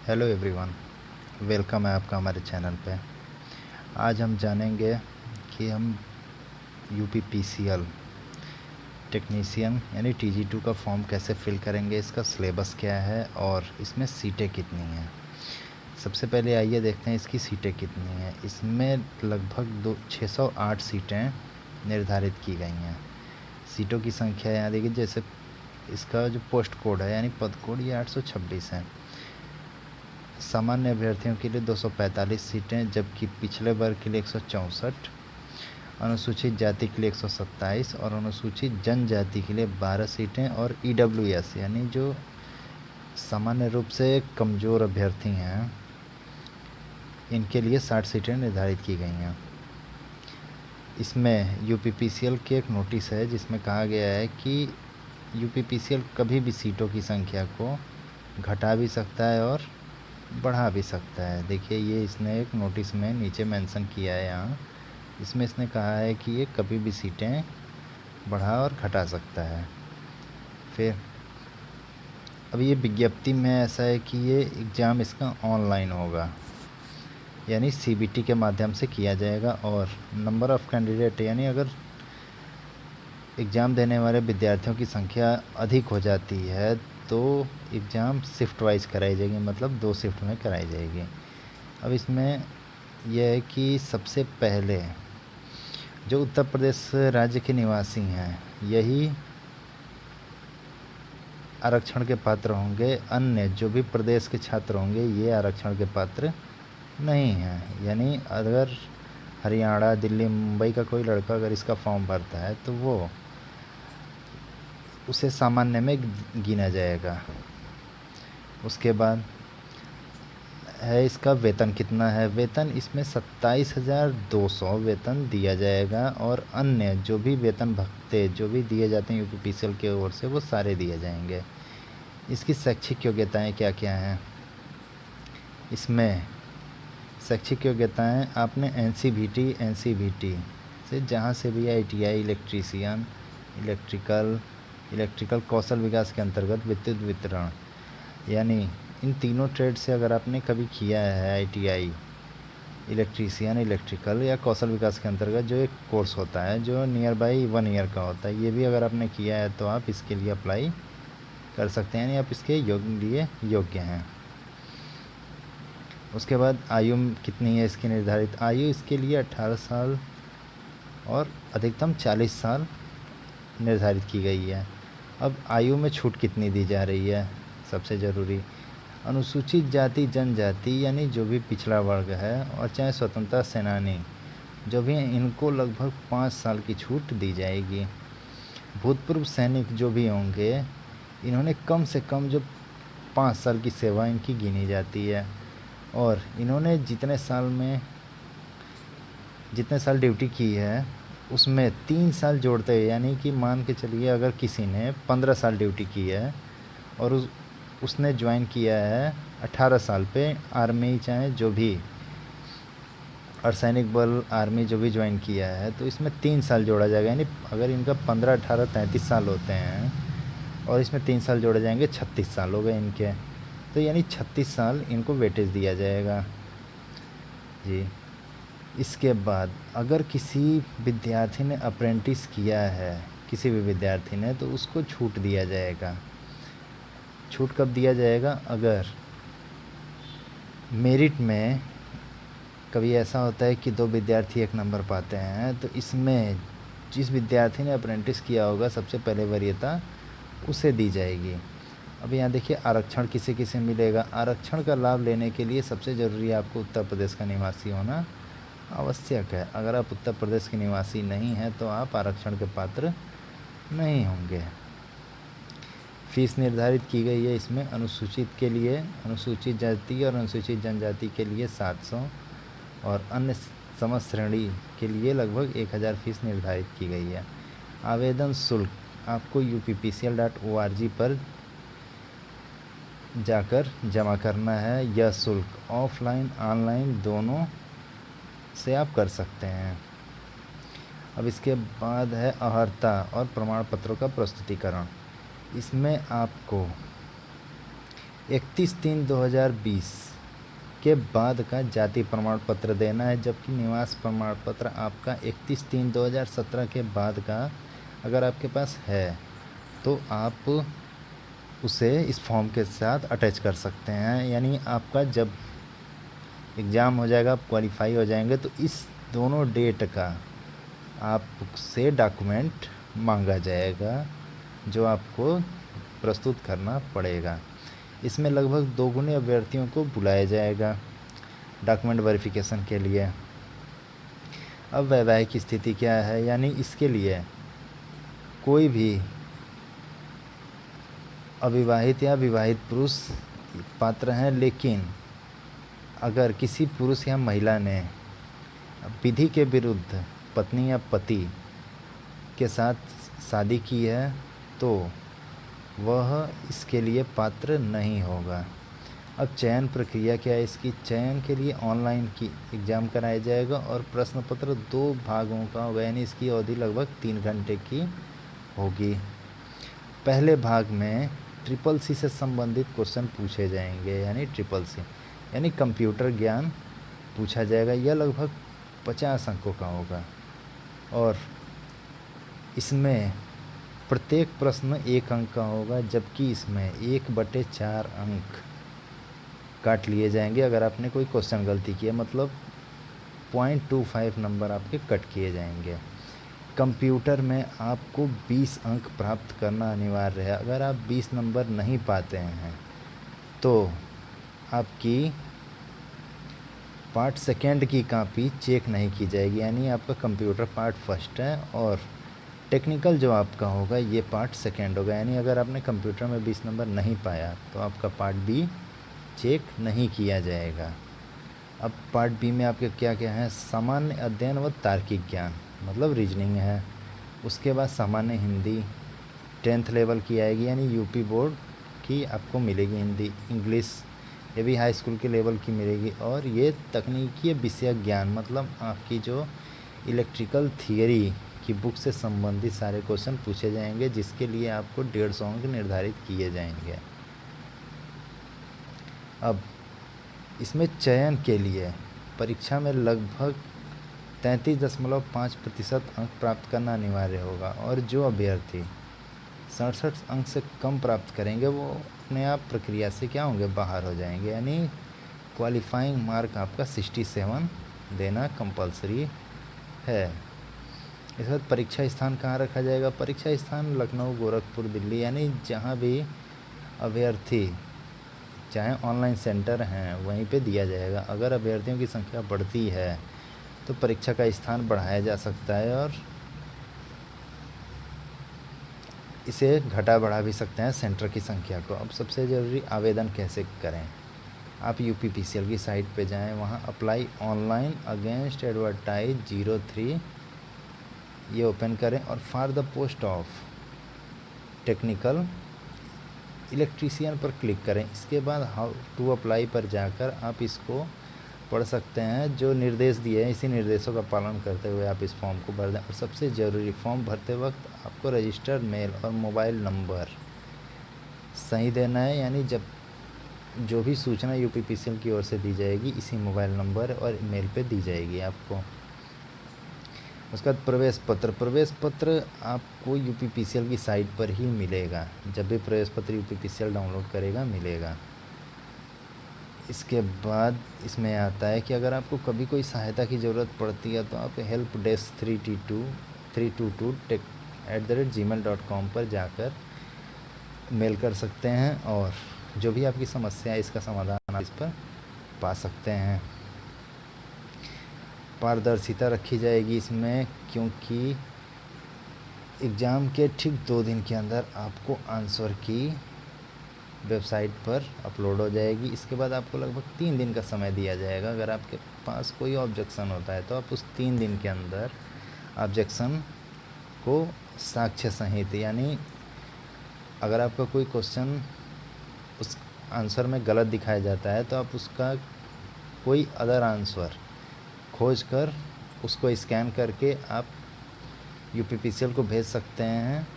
Hello everyone, welcome है आपका हमारे चैनल पे। आज हम जानेंगे कि हम यूपीपीसीएल टेक्नीशियन यानी टीजी 2 का फॉर्म कैसे फिल करेंगे, इसका सिलेबस क्या है और इसमें सीटें कितनी हैं। सबसे पहले आइए देखते हैं इसकी सीटें कितनी हैं। इसमें लगभग 608 सीटें निर्धारित की गई हैं। सीटों की संख्या यहाँ देखिए, जैसे इसका जो पोस्ट कोड है यानी पद कोड ये 826 है। सामान्य अभ्यर्थियों के लिए 245 सीटें, जबकि पिछले वर्ग के लिए 164, अनुसूचित जाति के लिए 127 और अनुसूचित जनजाति के लिए 12 सीटें और ईडब्ल्यूएस यानी जो सामान्य रूप से कमज़ोर अभ्यर्थी हैं इनके लिए 60 सीटें निर्धारित की गई हैं। इसमें यूपीपीसीएल की एक नोटिस है जिसमें कहा गया है कि यूपीपीसीएल कभी भी सीटों की संख्या को घटा भी सकता है और बढ़ा भी सकता है। देखिए, ये इसने एक नोटिस में नीचे मेंशन किया है। यहाँ इसमें इसने कहा है कि ये कभी भी सीटें बढ़ा और घटा सकता है। फिर अब ये विज्ञप्ति में ऐसा है कि ये एग्ज़ाम इसका ऑनलाइन होगा यानी सीबीटी के माध्यम से किया जाएगा, और नंबर ऑफ़ कैंडिडेट यानी अगर एग्ज़ाम देने वाले विद्यार्थियों की संख्या अधिक हो जाती है तो एग्ज़ाम शिफ्ट वाइज कराई जाएगी, मतलब 2 शिफ्ट में कराई जाएगी। अब इसमें यह है कि सबसे पहले जो उत्तर प्रदेश राज्य के निवासी हैं यही आरक्षण के पात्र होंगे। अन्य जो भी प्रदेश के छात्र होंगे ये आरक्षण के पात्र नहीं हैं। यानी अगर हरियाणा, दिल्ली, मुंबई का कोई लड़का अगर इसका फॉर्म भरता है तो वो उसे सामान्य में गिना जाएगा। उसके बाद है इसका वेतन कितना है। वेतन इसमें 27,200 वेतन दिया जाएगा, और अन्य जो भी वेतन भत्ते जो भी दिए जाते हैं यूपीपीसीएल की ओर से वो सारे दिए जाएंगे। इसकी शैक्षिक योग्यताएं क्या क्या हैं। इसमें शैक्षिक योग्यताएं आपने एनसीवीटी से जहाँ से भी आईटीआई, इलेक्ट्रीशियन, इलेक्ट्रिकल कौशल विकास के अंतर्गत विद्युत वितरण, यानी इन तीनों ट्रेड से अगर आपने कभी किया है आईटीआई, इलेक्ट्रीशियन, इलेक्ट्रिकल या कौशल विकास के अंतर्गत जो एक कोर्स होता है जो नियर बाई 1 ईयर का होता है, ये भी अगर आपने किया है तो आप इसके लिए अप्लाई कर सकते हैं, यानी आप इसके लिए योग्य हैं। उसके बाद आयु कितनी है इसकी निर्धारित। आयु इसके लिए 18 साल और अधिकतम 40 साल निर्धारित की गई है। अब आयु में छूट कितनी दी जा रही है, सबसे ज़रूरी, अनुसूचित जाति जनजाति यानी जो भी पिछड़ा वर्ग है और चाहे स्वतंत्रता सेनानी जो भी हैं इनको लगभग 5 साल की छूट दी जाएगी। भूतपूर्व सैनिक जो भी होंगे इन्होंने कम से कम जो 5 साल की सेवा इनकी गिनी जाती है, और इन्होंने जितने साल ड्यूटी की है उसमें 3 साल जोड़ते हैं, यानी कि मान के चलिए अगर किसी ने 15 साल ड्यूटी की है और उसने ज्वाइन किया है 18 साल पे आर्मी, चाहे जो भी अर्धसैनिक बल आर्मी जो भी ज्वाइन किया है, तो इसमें 3 साल जोड़ा जाएगा। यानी अगर इनका 15, 18, 33 साल होते हैं और इसमें 3 साल जोड़े जाएंगे, 36 साल हो गए इनके, तो यानी 36 साल इनको वेटेज दिया जाएगा जी। इसके बाद अगर किसी विद्यार्थी ने अप्रेंटिस किया है, किसी भी विद्यार्थी ने, तो उसको छूट दिया जाएगा। छूट कब दिया जाएगा, अगर मेरिट में कभी ऐसा होता है कि 2 विद्यार्थी 1 नंबर पाते हैं, तो इसमें जिस विद्यार्थी ने अप्रेंटिस किया होगा सबसे पहले वरीयता उसे दी जाएगी। अब यहाँ देखिए आरक्षण किसे किसे मिलेगा। आरक्षण का लाभ लेने के लिए सबसे ज़रूरी है आपको उत्तर प्रदेश का निवासी होना आवश्यक है। अगर आप उत्तर प्रदेश के निवासी नहीं हैं तो आप आरक्षण के पात्र नहीं होंगे। फीस निर्धारित की गई है इसमें अनुसूचित के लिए, अनुसूचित जाति और अनुसूचित जनजाति के लिए 700 और अन्य समस्त श्रेणी के लिए लगभग 1000 फीस निर्धारित की गई है। आवेदन शुल्क आपको uppcl.org पर जाकर जमा करना है। यह शुल्क ऑफलाइन ऑनलाइन दोनों से आप कर सकते हैं। अब इसके बाद है अर्हता और प्रमाण पत्रों का प्रस्तुतिकरण। इसमें आपको 31/3/2020 के बाद का जाति प्रमाण पत्र देना है, जबकि निवास प्रमाण पत्र आपका 31/3/2017 के बाद का अगर आपके पास है तो आप उसे इस फॉर्म के साथ अटैच कर सकते हैं। यानी आपका जब एग्ज़ाम हो जाएगा, आप क्वालिफाई हो जाएंगे, तो इस दोनों डेट का आपसे डॉक्यूमेंट मांगा जाएगा जो आपको प्रस्तुत करना पड़ेगा। इसमें लगभग 2 गुने अभ्यर्थियों को बुलाया जाएगा डॉक्यूमेंट वेरिफिकेशन के लिए। अब वैवाहिक स्थिति क्या है, यानी इसके लिए कोई भी अविवाहित या विवाहित पुरुष पात्र हैं, लेकिन अगर किसी पुरुष या महिला ने विधि के विरुद्ध पत्नी या पति के साथ शादी की है तो वह इसके लिए पात्र नहीं होगा। अब चयन प्रक्रिया क्या है इसकी? चयन के लिए ऑनलाइन की एग्ज़ाम कराया जाएगा और प्रश्न पत्र 2 भागों का होगा, यानी इसकी अवधि लगभग 3 घंटे की होगी। पहले भाग में CCC से संबंधित क्वेश्चन पूछे जाएंगे, यानी CCC यानी कंप्यूटर ज्ञान पूछा जाएगा। यह लगभग 50 अंकों का होगा और इसमें प्रत्येक प्रश्न 1 अंक का होगा, जबकि इसमें 1/4 अंक काट लिए जाएंगे अगर आपने कोई क्वेश्चन गलती किया, मतलब 0.25 नंबर आपके कट किए जाएंगे। कंप्यूटर में आपको 20 अंक प्राप्त करना अनिवार्य है। अगर आप 20 नंबर नहीं पाते हैं तो आपकी पार्ट सेकंड की कॉपी चेक नहीं की जाएगी, यानी आपका कंप्यूटर पार्ट फर्स्ट है और टेक्निकल जो आपका होगा ये पार्ट सेकंड होगा। यानी अगर आपने कंप्यूटर में 20 नंबर नहीं पाया तो आपका पार्ट बी चेक नहीं किया जाएगा। अब पार्ट बी में आपके क्या क्या हैं? सामान्य अध्ययन व तार्किक ज्ञान, मतलब रीजनिंग है। उसके बाद सामान्य हिंदी 10th लेवल की आएगी, यानी यूपी बोर्ड की आपको मिलेगी हिंदी। इंग्लिश ये भी हाई स्कूल के लेवल की मिलेगी। और ये तकनीकी विषय ज्ञान, मतलब आपकी जो इलेक्ट्रिकल थियरी की बुक से संबंधित सारे क्वेश्चन पूछे जाएंगे, जिसके लिए आपको 150 अंक निर्धारित किए जाएंगे। अब इसमें चयन के लिए परीक्षा में लगभग 33.5% अंक प्राप्त करना अनिवार्य होगा और जो अभ्यर्थी 67 अंक से कम प्राप्त करेंगे वो अपने आप प्रक्रिया से क्या होंगे? बाहर हो जाएंगे। यानी क्वालिफाइंग मार्क आपका 67 देना कंपलसरी है। इस बाद परीक्षा स्थान कहाँ रखा जाएगा? परीक्षा स्थान लखनऊ, गोरखपुर, दिल्ली, यानी जहाँ भी अभ्यर्थी चाहे ऑनलाइन सेंटर हैं वहीं पे दिया जाएगा। अगर अभ्यर्थियों की संख्या बढ़ती है तो परीक्षा का स्थान बढ़ाया जा सकता है और इसे घटा बढ़ा भी सकते हैं सेंटर की संख्या को। अब सबसे ज़रूरी, आवेदन कैसे करें? आप UPPCL की साइट पे जाएं, वहाँ अप्लाई ऑनलाइन अगेंस्ट एडवर्टाइज 03 ये ओपन करें और for the post of technical electrician पर क्लिक करें। इसके बाद हाउ टू अप्लाई पर जाकर आप इसको पढ़ सकते हैं। जो निर्देश दिए हैं इसी निर्देशों का पालन करते हुए आप इस फॉर्म को भर दें। और सबसे ज़रूरी, फॉर्म भरते वक्त आपको रजिस्टर्ड मेल और मोबाइल नंबर सही देना है, यानी जब जो भी सूचना UPPCL की ओर से दी जाएगी इसी मोबाइल नंबर और मेल पे दी जाएगी आपको। उसके बाद प्रवेश पत्र आपको UPPCL की साइट पर ही मिलेगा। जब भी प्रवेश पत्र UPPCL डाउनलोड करेगा मिलेगा। इसके बाद इसमें आता है कि अगर आपको कभी कोई सहायता की ज़रूरत पड़ती है तो आप हेल्प डेस्क 322@gmail.com पर जाकर मेल कर सकते हैं और जो भी आपकी समस्या है इसका समाधान आप इस पर पा सकते हैं। पारदर्शिता रखी जाएगी इसमें, क्योंकि एग्ज़ाम के ठीक 2 दिन के अंदर आपको आंसर की वेबसाइट पर अपलोड हो जाएगी। इसके बाद आपको लगभग 3 दिन का समय दिया जाएगा। अगर आपके पास कोई ऑब्जेक्शन होता है तो आप उस 3 दिन के अंदर ऑब्जेक्शन को साक्ष्य सहित, यानी अगर आपका कोई क्वेश्चन उस आंसर में गलत दिखाया जाता है तो आप उसका कोई अदर आंसर खोज कर उसको स्कैन करके आप UPPCL को भेज सकते हैं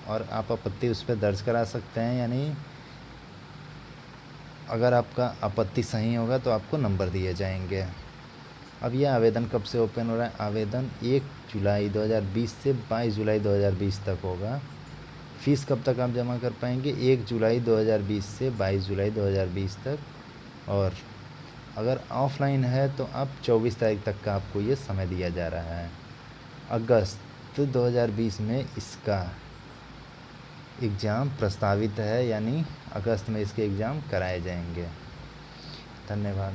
और आप आपत्ति उस पर दर्ज करा सकते हैं। यानी अगर आपका आपत्ति सही होगा तो आपको नंबर दिए जाएंगे। अब ये आवेदन कब से ओपन हो रहा है? आवेदन 1 जुलाई 2020 से 22 जुलाई 2020 तक होगा। फ़ीस कब तक आप जमा कर पाएंगे? 1 जुलाई 2020 से 22 जुलाई 2020 तक। और अगर ऑफ़लाइन है तो आप 24 तारीख तक का आपको ये समय दिया जा रहा है। अगस्त 2020 में इसका एग्ज़ाम प्रस्तावित है, यानी अगस्त में इसके एग्ज़ाम कराए जाएंगे। धन्यवाद।